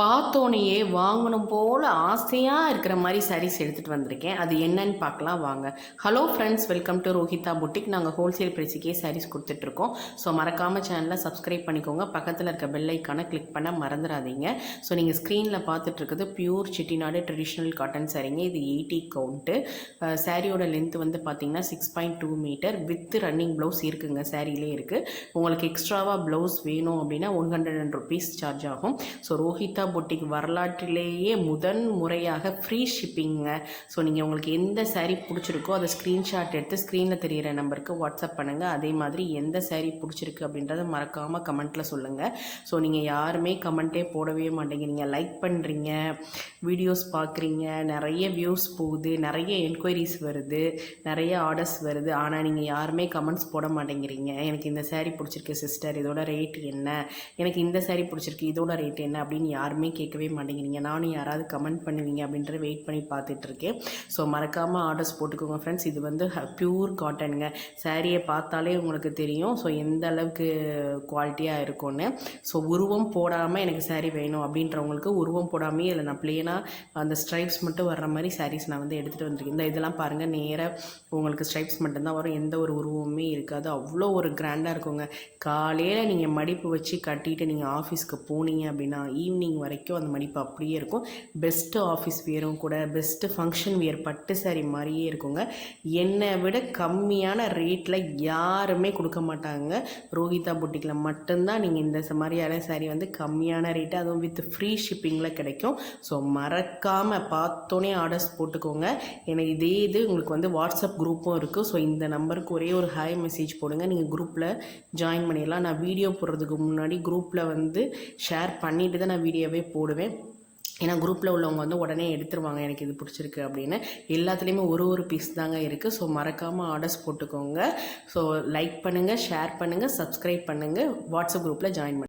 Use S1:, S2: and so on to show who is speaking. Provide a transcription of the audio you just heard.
S1: பார்த்தோனையே வாங்கணும் போல் ஆசையாக இருக்கிற மாதிரி சாரீஸ் எடுத்துகிட்டு வந்திருக்கேன். அது என்னன்னு பார்க்கலாம் வாங்க. Hello friends, welcome to Rohitha boutique. நாங்கள் ஹோல்சேல் ப்ரைஸுக்கே சாரீஸ் கொடுத்துட்ருக்கோம். ஸோ மறக்காமல் சேனலை சப்ஸ்கிரைப் பண்ணிக்கோங்க. பக்கத்தில் இருக்க பெல் ஐக்கானை கிளிக் பண்ண மறந்துடாதீங்க. ஸோ நீங்கள் ஸ்க்ரீனில் பார்த்துட்ருக்குது பியூர் செட்டிநாடு ட்ரெடிஷ்னல் காட்டன் சாரீங்க. இது 80 கவுண்ட்டு. சாரியோட லென்த் வந்து பார்த்தீங்கன்னா 6.2 மீட்டர் வித் ரன்னிங் ப்ளவுஸ் இருக்குங்க. சாரியிலே இருக்குது. உங்களுக்கு எக்ஸ்ட்ராவாக ப்ளவுஸ் வேணும் அப்படின்னா 100 rupees சார்ஜ் ஆகும். ஸோ ரோஹிதா புட்டிக் வரலாற்றிலேயே முதன் முறையாக ஃப்ரீ ஷிப்பிங்க. ஸோ நீங்கள் உங்களுக்கு எந்த சாரீ பிடிச்சிருக்கோ அதை ஸ்க்ரீன்ஷாட் எடுத்து ஸ்க்ரீனில் தெரிகிற நம்பருக்கு வாட்ஸ்அப் பண்ணுங்கள். அதே மாதிரி எந்த சாரீ பிடிச்சிருக்கு அப்படின்றத மறக்காமல் கமெண்ட்டில் சொல்லுங்கள். ஸோ நீங்கள் யாருமே கமெண்ட்டே போடவே மாட்டேங்கிறீங்க. லைக் பண்ணுறீங்க, வீடியோஸ் பார்க்குறீங்க, நிறைய வியூஸ் போகுது, நிறைய என்கொயரிஸ் வருது, நிறைய ஆர்டர்ஸ் வருது. ஆனால் நீங்கள் யாருமே கமெண்ட்ஸ் போட மாட்டேங்கிறீங்க. எனக்கு இந்த சாரீ பிடிச்சிருக்கு சிஸ்டர், இதோட ரேட் என்ன, எனக்கு இந்த சாரீ பிடிச்சிருக்கு இதோட ரேட் என்ன அப்படின்னு யாருமே கேட்கவே மாட்டேங்கிறீங்க. நானும் யாராவது கமெண்ட் பண்ணுவீங்க அப்படின்ற வெயிட் பண்ணி பார்த்துட்ருக்கேன். ஸோ மறக்காமல் ஆர்டர்ஸ் போட்டுக்கோங்க ஃப்ரெண்ட்ஸ். இது வந்து பியூர் காட்டனுங்க. சாரியை பார்த்தாலே உங்களுக்கு தெரியும் ஸோ எந்த அளவுக்கு குவாலிட்டியாக இருக்கும்னு. ஸோ உருவம் போடாமல் எனக்கு சாரீ வேணும் அப்படின்றவங்களுக்கு உருவம் போடாமே இல்லை நான் பிளேனாக அந்த ஸ்ட்ரைப்ஸ் மட்டும் வர்ற மாதிரி சாரீஸ் நான் வந்து எடுத்துகிட்டு வந்திருக்கேன். இந்த இதெல்லாம் பாருங்கள், நேராக உங்களுக்கு ஸ்ட்ரைப்ஸ் மட்டும்தான் வரும், எந்த ஒரு உருவமுமே இருக்காது. அவ்வளோ ஒரு கிராண்டாக இருக்குங்க. காலையில் நீங்கள் மடிப்பு வச்சு கட்டிட்டு நீங்கள் ஆஃபீஸ்க்கு போனீங்க அப்படின்னா ஈவினிங் வரைக்கும் அந்த மடிப்பு அப்படியே இருக்கும். பெஸ்ட்டு ஆஃபீஸ் வியரும் கூட, பெஸ்ட்டு ஃபங்க்ஷன் வியர் பட்டு சாரி மாதிரியே இருக்குங்க. என்னை விட கம்மியான ரேட்டில் யாருமே கொடுக்க மாட்டாங்க. ரோஹிதா புட்டிக்கில் மட்டும்தான் நீங்கள் இந்த மாதிரியான சாரீ வந்து கம்மியான ரேட்டு, அதுவும் வித் ஃப்ரீ ஷிப்பிங்கில் கிடைக்கும். ஸோ மறக்காமல் பார்த்தோன்னே ஆர்டர்ஸ் போட்டுக்கோங்க. எனக்கு இதே இது உங்களுக்கு வந்து வாட்ஸ்அப் குரூப்பும் இருக்குது. ஸோ இந்த நம்பருக்கு ஒரே ஒரு ஹாய் மெசேஜ் போடுங்க, நீங்கள் குரூப்பில் ஜாயின் பண்ணிடலாம். நான் வீடியோ போடுறதுக்கு முன்னாடி குரூப்பில் வந்து ஷேர் பண்ணிவிட்டு தான் நான் வீடியோவே போடுவேன். ஏன்னா குரூப்பில் உள்ளவங்க வந்து உடனே எடுத்துருவாங்க எனக்கு இது பிடிச்சிருக்கு அப்படின்னு. எல்லாத்துலேயுமே ஒரு பீஸ் தாங்க இருக்குது. ஸோ மறக்காமல் ஆர்டர்ஸ் போட்டுக்கோங்க. ஸோ லைக் பண்ணுங்கள், ஷேர் பண்ணுங்கள், சப்ஸ்கிரைப் பண்ணுங்கள், வாட்ஸ்அப் குரூப்பில் ஜாயின் பண்ணுங்கள்.